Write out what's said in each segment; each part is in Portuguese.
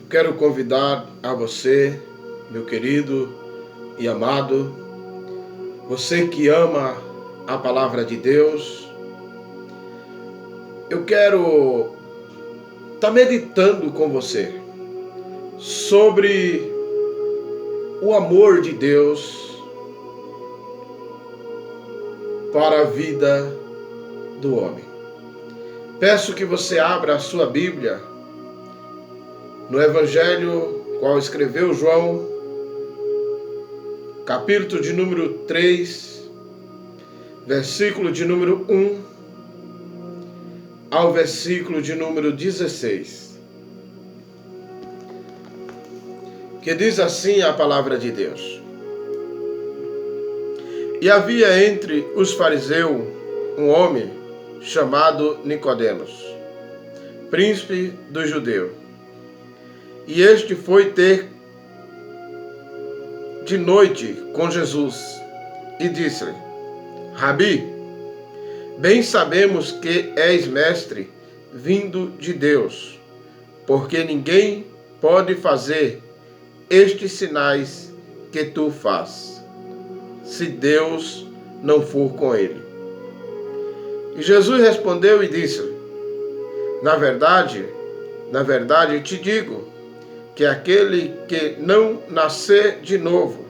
Quero convidar a você, meu querido e amado, você que ama a palavra de Deus, eu quero estar meditando com você sobre o amor de Deus para a vida do homem. Peço que você abra a sua Bíblia no Evangelho qual escreveu João, capítulo de número 3, versículo de número 1 ao versículo de número 16. Que diz assim a palavra de Deus: E havia entre os fariseus um homem chamado Nicodemos, príncipe dos judeus. E este foi ter de noite com Jesus e disse-lhe: Rabi, bem sabemos que és mestre vindo de Deus, porque ninguém pode fazer estes sinais que tu fazes, se Deus não for com ele. E Jesus respondeu e disse-lhe: Na verdade te digo, que aquele que não nascer de novo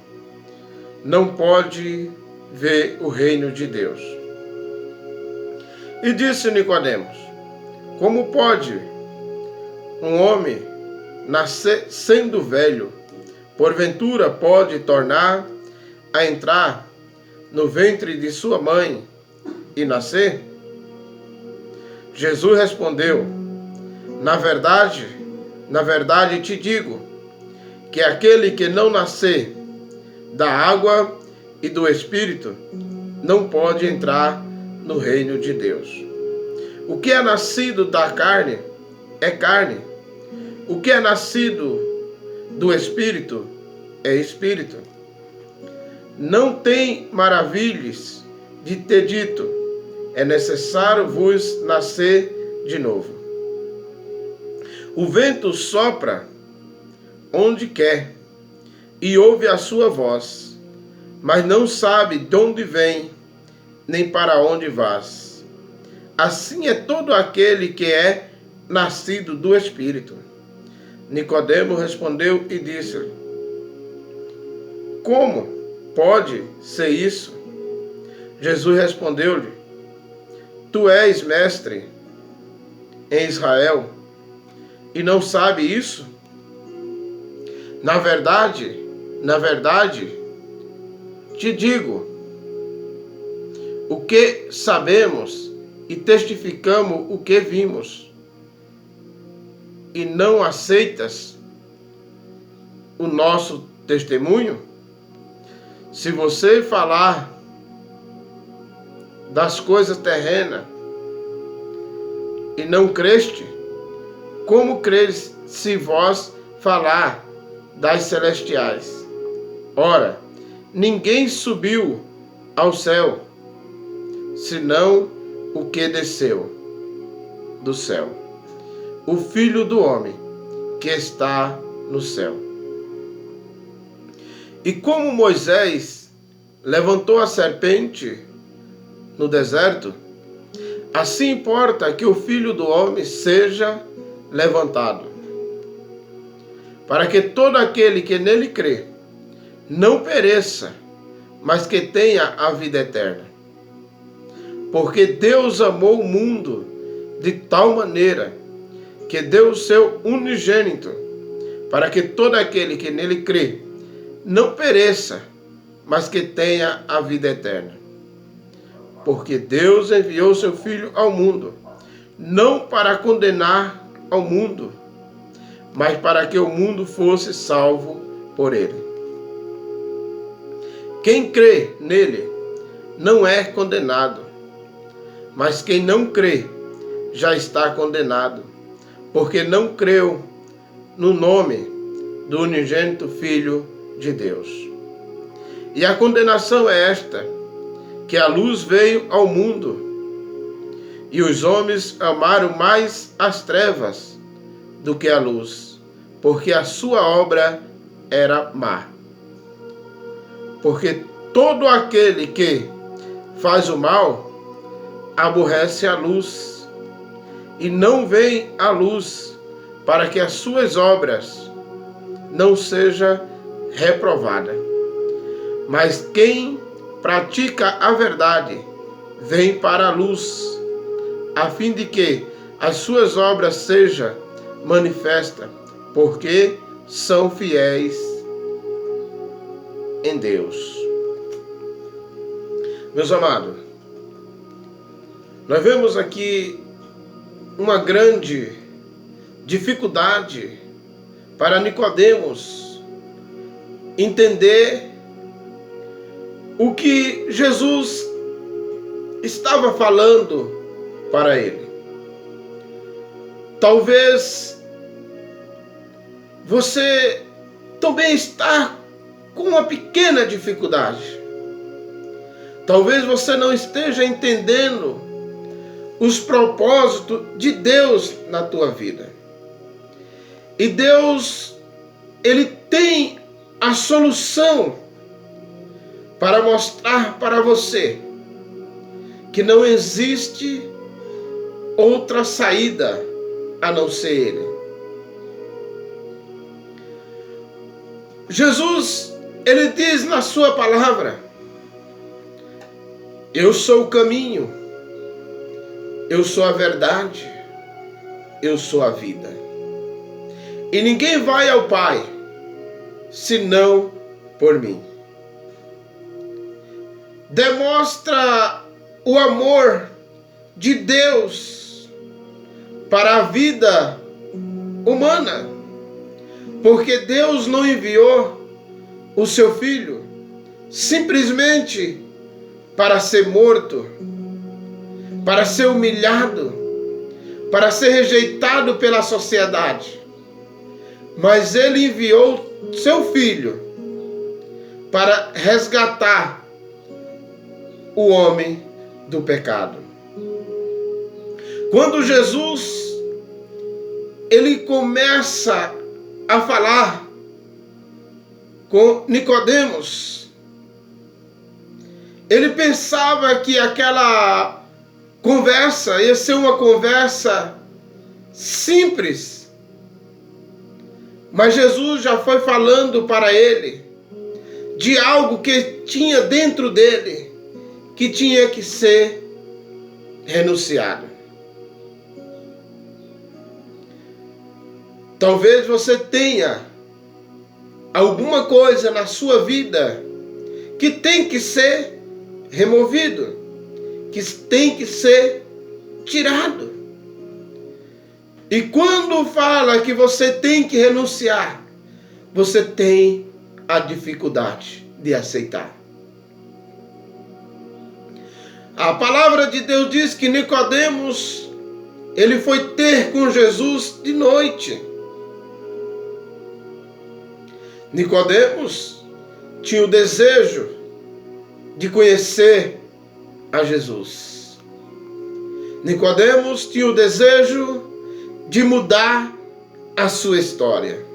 não pode ver o reino de Deus. E disse Nicodemos: Como pode um homem nascer sendo velho? Porventura pode tornar a entrar no ventre de sua mãe e nascer? Jesus respondeu: Na verdade te digo, que aquele que não nascer da água e do Espírito não pode entrar no reino de Deus. O que é nascido da carne é carne. O que é nascido do Espírito é Espírito. Não tem maravilhas de ter dito: é necessário vos nascer de novo. O vento sopra onde quer e ouve a sua voz, mas não sabe de onde vem, nem para onde vais. Assim é todo aquele que é nascido do Espírito. Nicodemo respondeu e disse-lhe: Como pode ser isso? Jesus respondeu-lhe: Tu és mestre em Israel e não sabe isso? Na verdade te digo, o que sabemos e testificamos o que vimos, e não aceitas o nosso testemunho? Se você falar das coisas terrenas e não creste, como creres se vós falar das celestiais? Ora, ninguém subiu ao céu, senão o que desceu do céu, o Filho do homem que está no céu. E como Moisés levantou a serpente no deserto, assim importa que o Filho do homem seja levantado, para que todo aquele que nele crê não pereça, mas que tenha a vida eterna. Porque Deus amou o mundo de tal maneira que deu o seu unigênito, para que todo aquele que nele crê não pereça, mas que tenha a vida eterna. Porque Deus enviou seu Filho ao mundo, não para condenar ao mundo, mas para que o mundo fosse salvo por ele. Quem crê nele não é condenado, mas quem não crê já está condenado, porque não creu no nome do unigênito Filho de Deus. E a condenação é esta, que a luz veio ao mundo, e os homens amaram mais as trevas do que a luz, porque a sua obra era má. Porque todo aquele que faz o mal aborrece a luz e não vem à luz, para que as suas obras não sejam reprovadas. Mas quem pratica a verdade vem para a luz, a fim de que as suas obras sejam manifestas, porque são fiéis em Deus. Meus amados, nós vemos aqui uma grande dificuldade para Nicodemos entender o que Jesus estava falando para ele. Talvez você também está com uma pequena dificuldade. Talvez você não esteja entendendo os propósitos de Deus na tua vida. E Deus, Ele tem a solução para mostrar para você que não existe outra saída a não ser Ele. Jesus, Ele diz na sua palavra: eu sou o caminho, eu sou a verdade, eu sou a vida. E ninguém vai ao Pai senão por mim. Demonstra o amor de Deus para a vida humana, porque Deus não enviou o seu Filho simplesmente para ser morto, para ser humilhado, para ser rejeitado pela sociedade, mas Ele enviou seu Filho para resgatar o homem do pecado. Quando Jesus ele começa a falar com Nicodemos, ele pensava que aquela conversa ia ser uma conversa simples, mas Jesus já foi falando para ele de algo que tinha dentro dele, que tinha que ser renunciado. Talvez você tenha alguma coisa na sua vida que tem que ser removido, que tem que ser tirado. E quando fala que você tem que renunciar, você tem a dificuldade de aceitar. A palavra de Deus diz que Nicodemos, ele foi ter com Jesus de noite. Nicodemos tinha o desejo de conhecer a Jesus. Nicodemos tinha o desejo de mudar a sua história.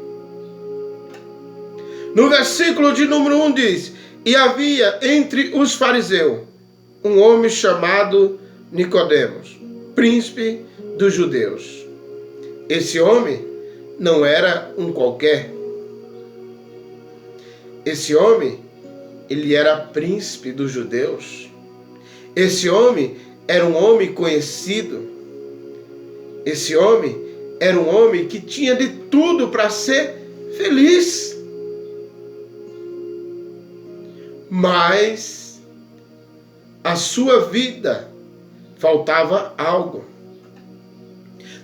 No versículo de número 1 diz: e havia entre os fariseus um homem chamado Nicodemos, príncipe dos judeus. Esse homem não era um qualquer. Esse homem, ele era príncipe dos judeus. Esse homem era um homem conhecido. Esse homem era um homem que tinha de tudo para ser feliz. Mas a sua vida faltava algo.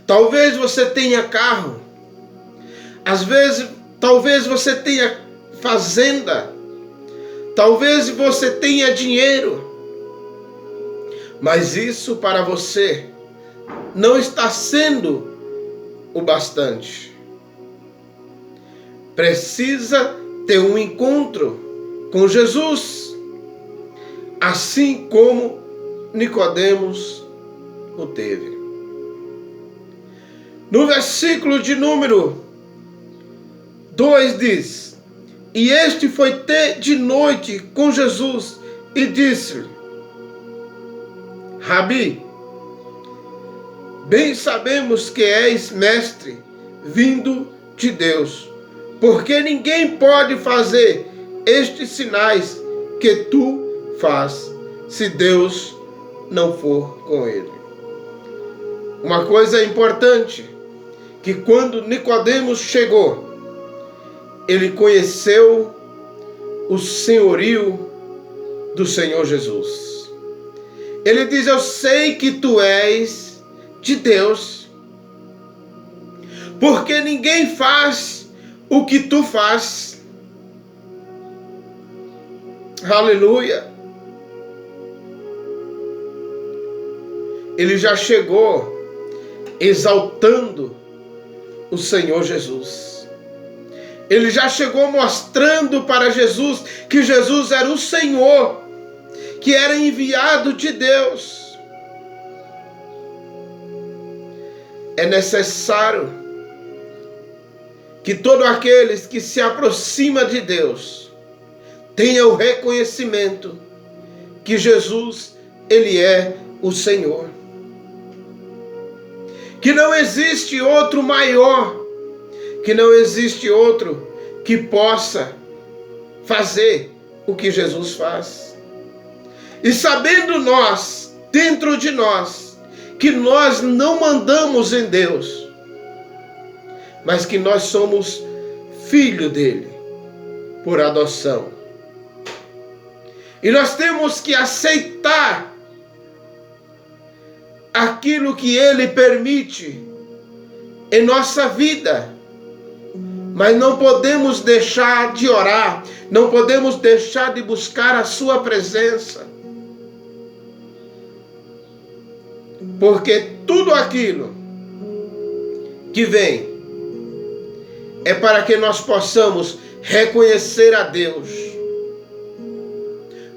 Talvez você tenha carro. Às vezes, talvez você tenha fazenda. Talvez você tenha dinheiro. Mas isso para você não está sendo o bastante. Precisa ter um encontro com Jesus, assim como Nicodemos o teve. No versículo de número 2 diz: E este foi ter de noite com Jesus e disse-lhe: Rabi, bem sabemos que és mestre vindo de Deus, porque ninguém pode fazer estes sinais que tu faz, se Deus não for com ele. Uma coisa importante, que quando Nicodemos chegou, ele conheceu o senhorio do Senhor Jesus. Ele diz: eu sei que tu és de Deus, porque ninguém faz o que tu faz. Aleluia. Ele já chegou exaltando o Senhor Jesus. Ele já chegou mostrando para Jesus que Jesus era o Senhor, que era enviado de Deus. É necessário que todos aqueles que se aproximam de Deus tenham o reconhecimento que Jesus, ele é o Senhor. Que não existe outro maior, que não existe outro que possa fazer o que Jesus faz. E sabendo nós, dentro de nós, que nós não mandamos em Deus, mas que nós somos filho dele, por adoção. E nós temos que aceitar aquilo que ele permite em nossa vida. Mas não podemos deixar de orar, não podemos deixar de buscar a sua presença. Porque tudo aquilo que vem é para que nós possamos reconhecer a Deus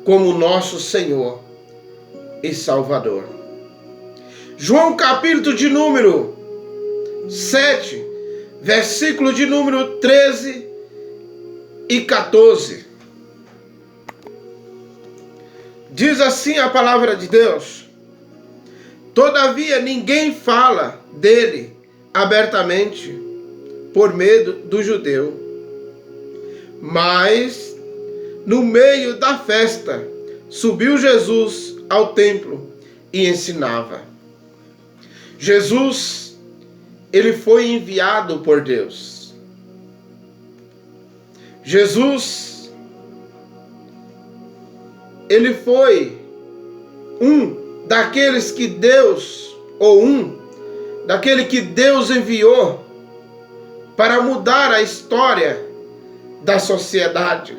como nosso Senhor e Salvador. João capítulo de número 7, versículo de número 13 e 14. Diz assim a palavra de Deus: Todavia ninguém fala dele abertamente, por medo do judeu. Mas, no meio da festa, subiu Jesus ao templo e ensinava. Jesus, ele foi enviado por Deus. Jesus, ele foi daqueles que Deus, daquele que Deus enviou para mudar a história da sociedade.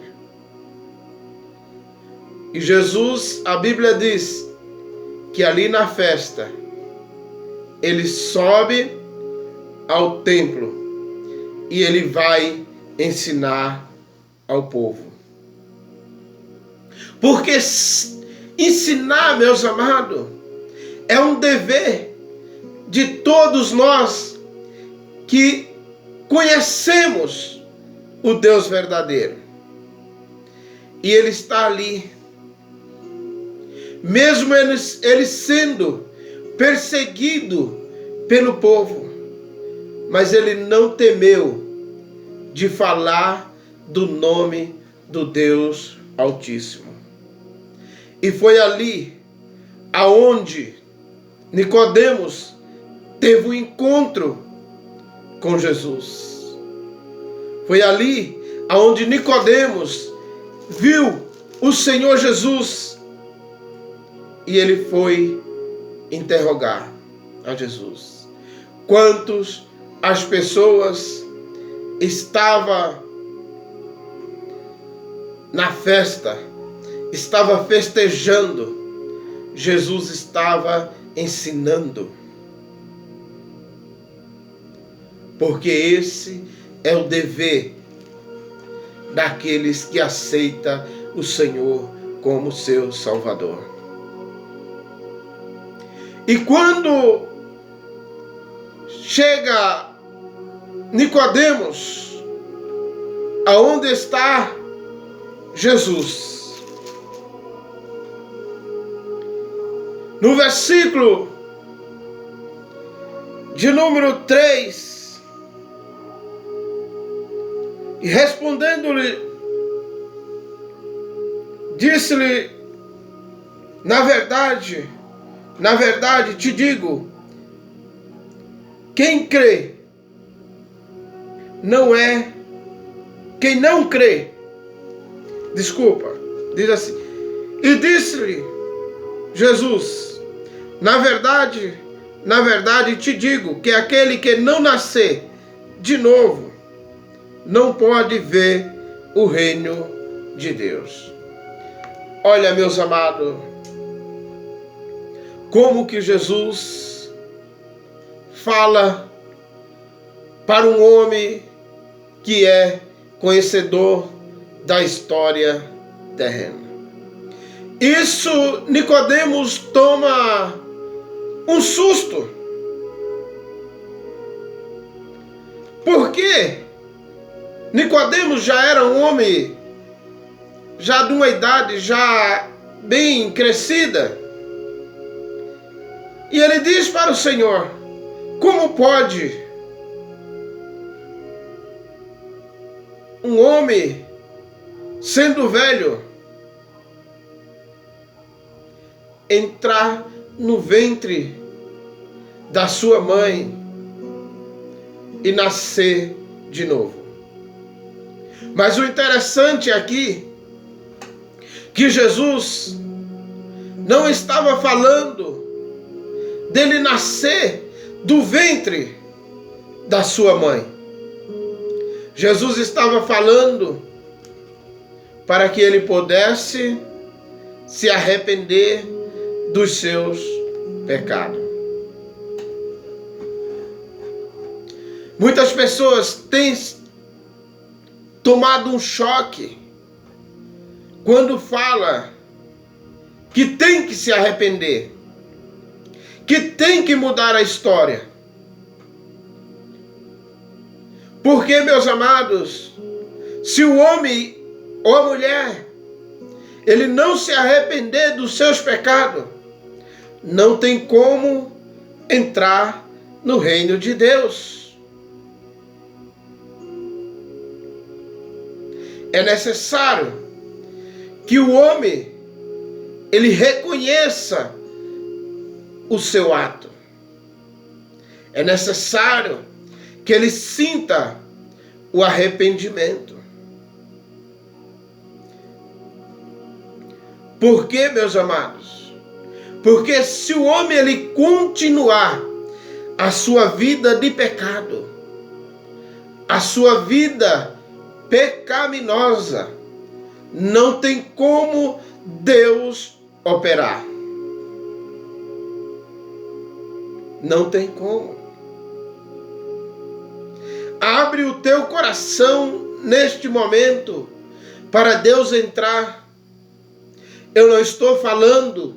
E Jesus, a Bíblia diz que ali na festa, ele sobe ao templo e ele vai ensinar ao povo. Porque ensinar, meus amados, é um dever de todos nós que conhecemos o Deus verdadeiro. E ele está ali, mesmo ele sendo perseguido pelo povo, mas ele não temeu de falar do nome do Deus Altíssimo. E foi ali aonde Nicodemos teve um encontro com Jesus. Foi ali aonde Nicodemos viu o Senhor Jesus e ele foi interrogar a Jesus. Quantos as pessoas estavam na festa, estava festejando, Jesus estava ensinando. Porque esse é o dever daqueles que aceitam o Senhor como seu Salvador. E quando chega Nicodemos aonde está Jesus. No versículo de número 3, e respondendo-lhe, disse-lhe: na verdade te digo, quem crê não é, quem não crê, desculpa, diz assim, e disse-lhe Jesus: na verdade te digo que aquele que não nascer de novo não pode ver o reino de Deus. Olha, meus amados, como que Jesus fala para um homem que é conhecedor da história terrena. Isso Nicodemos toma um susto. Porque Nicodemos já era um homem, já de uma idade já bem crescida. E ele diz para o Senhor: como pode um homem, sendo velho, entrar no ventre da sua mãe e nascer de novo? Mas o interessante aqui, que Jesus não estava falando dele nascer do ventre da sua mãe. Jesus estava falando para que ele pudesse se arrepender dos seus pecados. Muitas pessoas têm tomado um choque quando fala que tem que se arrepender, que tem que mudar a história. Porque, meus amados, se o homem ou a mulher, ele não se arrepender dos seus pecados, não tem como entrar no reino de Deus. É necessário que o homem, ele reconheça o seu ato. É necessário que ele sinta o arrependimento. Por quê, meus amados? Porque se o homem ele continuar a sua vida de pecado, a sua vida pecaminosa, não tem como Deus operar. Não tem como. Abre o teu coração neste momento para Deus entrar. Eu não estou falando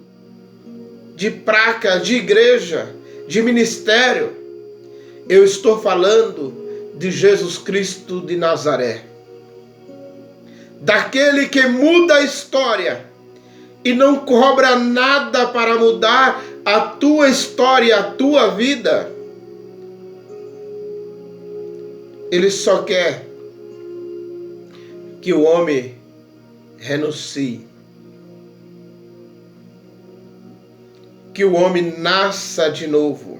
de placa, de igreja, de ministério. Eu estou falando de Jesus Cristo de Nazaré. Daquele que muda a história e não cobra nada para mudar a tua história, a tua vida. Ele só quer que o homem renuncie, que o homem nasça de novo.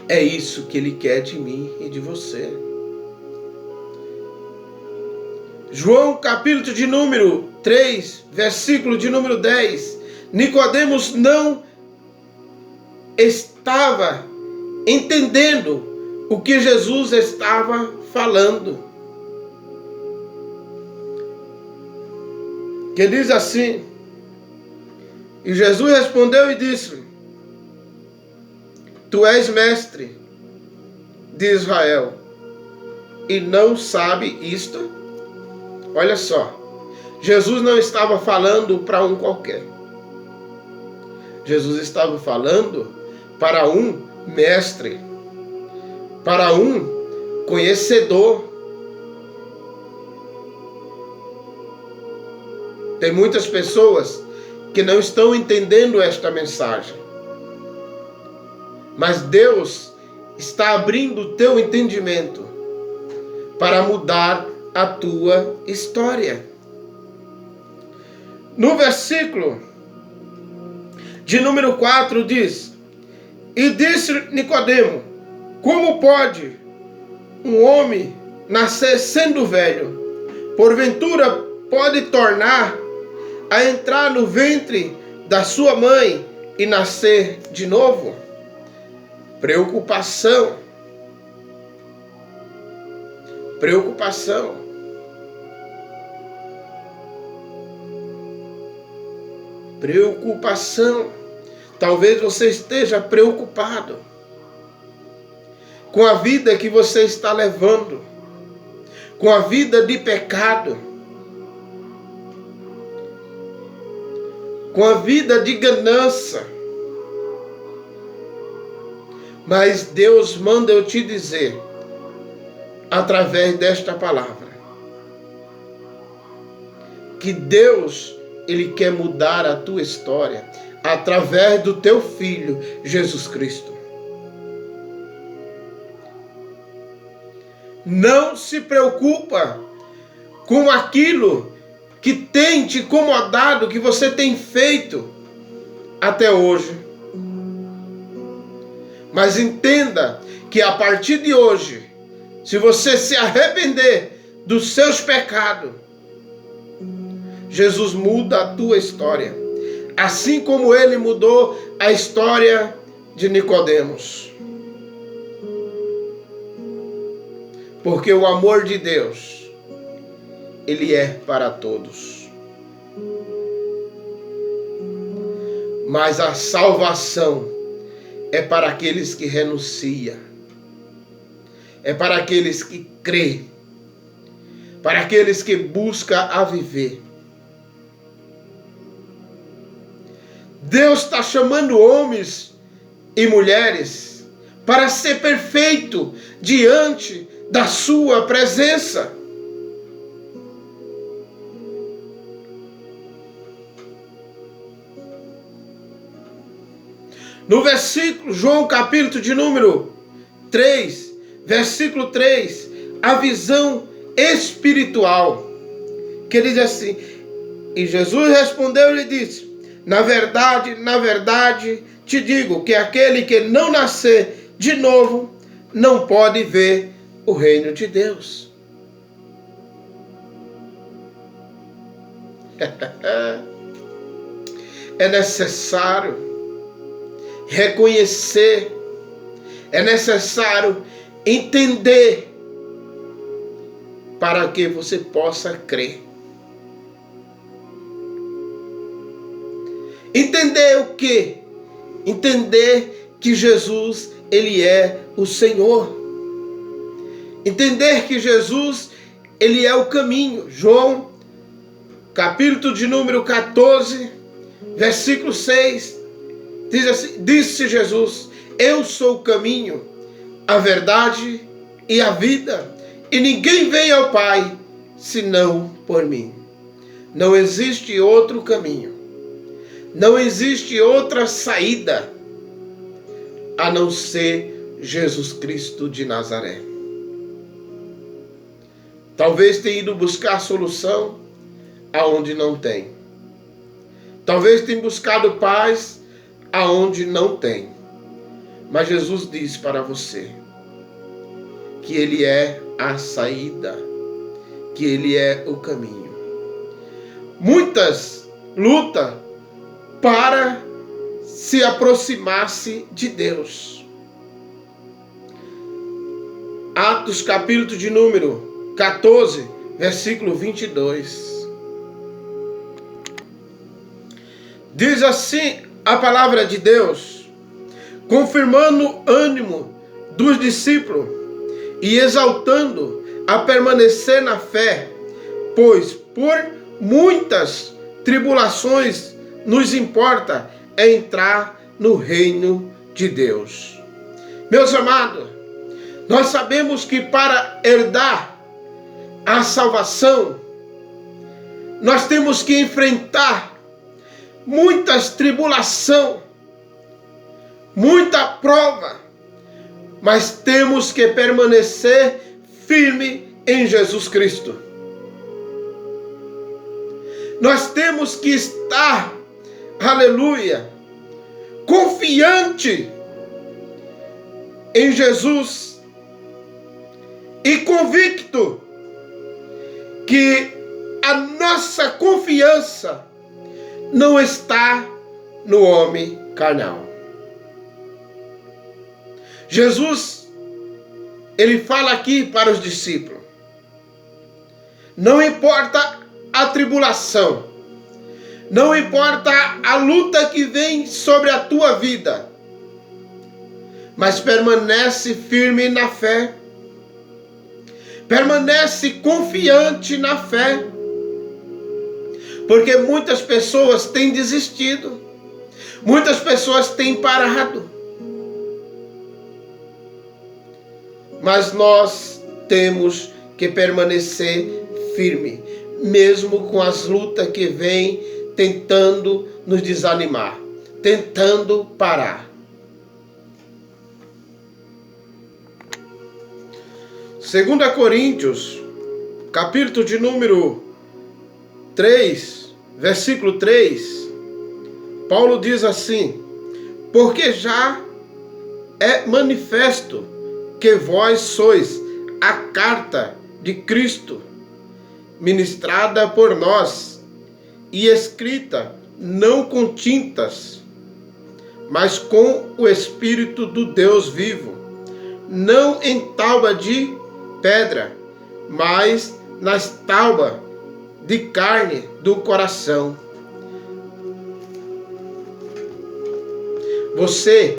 É isso que ele quer de mim e de você. João capítulo de número 3, versículo de número 10. Nicodemos não estava entendendo o que Jesus estava falando. Que diz assim: e Jesus respondeu e disse: tu és mestre de Israel e não sabe isto? Olha só, Jesus não estava falando para um qualquer. Jesus estava falando para um mestre, para um conhecedor. Tem muitas pessoas que não estão entendendo esta mensagem. Mas Deus está abrindo o teu entendimento para mudar a tua história. No versículo de número 4 diz: E disse Nicodemo: Como pode um homem nascer sendo velho? Porventura pode tornar a entrar no ventre da sua mãe e nascer de novo? Preocupação. Preocupação. Preocupação. Talvez você esteja preocupado com a vida que você está levando, com a vida de pecado, com a vida de ganância. Mas Deus manda eu te dizer, através desta palavra, que Deus, Ele quer mudar a tua história através do teu Filho, Jesus Cristo. Não se preocupa com aquilo que tem te incomodado, que você tem feito até hoje. Mas entenda que a partir de hoje, se você se arrepender dos seus pecados, Jesus muda a tua história. Assim como Ele mudou a história de Nicodemos. Porque o amor de Deus, Ele é para todos. Mas a salvação é para aqueles que renunciam. É para aqueles que creem. Para aqueles que buscam a viver. Deus está chamando homens e mulheres para ser perfeito diante da sua presença. No versículo, João capítulo de número 3, versículo 3, a visão espiritual, que ele diz assim: E Jesus respondeu e lhe disse: na verdade, te digo que aquele que não nascer de novo não pode ver o reino de Deus. É necessário reconhecer, é necessário entender para que você possa crer. Entender o quê? Entender que Jesus, Ele é o Senhor. Entender que Jesus, Ele é o caminho. João, capítulo de número 14, versículo 6, diz assim: disse Jesus: Eu sou o caminho, a verdade e a vida, e ninguém vem ao Pai, senão por mim. Não existe outro caminho. Não existe outra saída a não ser Jesus Cristo de Nazaré. Talvez tenha ido buscar solução aonde não tem. Talvez tenha buscado paz aonde não tem. Mas Jesus diz para você que Ele é a saída, que Ele é o caminho. Muitas lutam para se aproximar-se de Deus. Atos capítulo de número 14, versículo 22. Diz assim a palavra de Deus, confirmando o ânimo dos discípulos e exaltando a permanecer na fé, pois por muitas tribulações nos importa entrar no reino de Deus. Meus amados, Nós sabemos que para herdar a salvação, nós temos que enfrentar muitas tribulações, muita prova, mas temos que permanecer firme em Jesus Cristo. Nós temos que estar, aleluia, confiante em Jesus e convicto que a nossa confiança não está no homem carnal. Jesus, ele fala aqui para os discípulos: não importa a tribulação, não importa a luta que vem sobre a tua vida, mas permanece firme na fé, permanece confiante na fé, porque muitas pessoas têm desistido, muitas pessoas têm parado, mas nós temos que permanecer firme, mesmo com as lutas que vêm tentando nos desanimar, tentando parar. 2 Coríntios, capítulo de número 3, versículo 3, Paulo diz assim: porque já é manifesto que vós sois a carta de Cristo, ministrada por nós e escrita não com tintas, mas com o Espírito do Deus vivo, não em tábua de pedra, mas nas tábuas de carne do coração. Você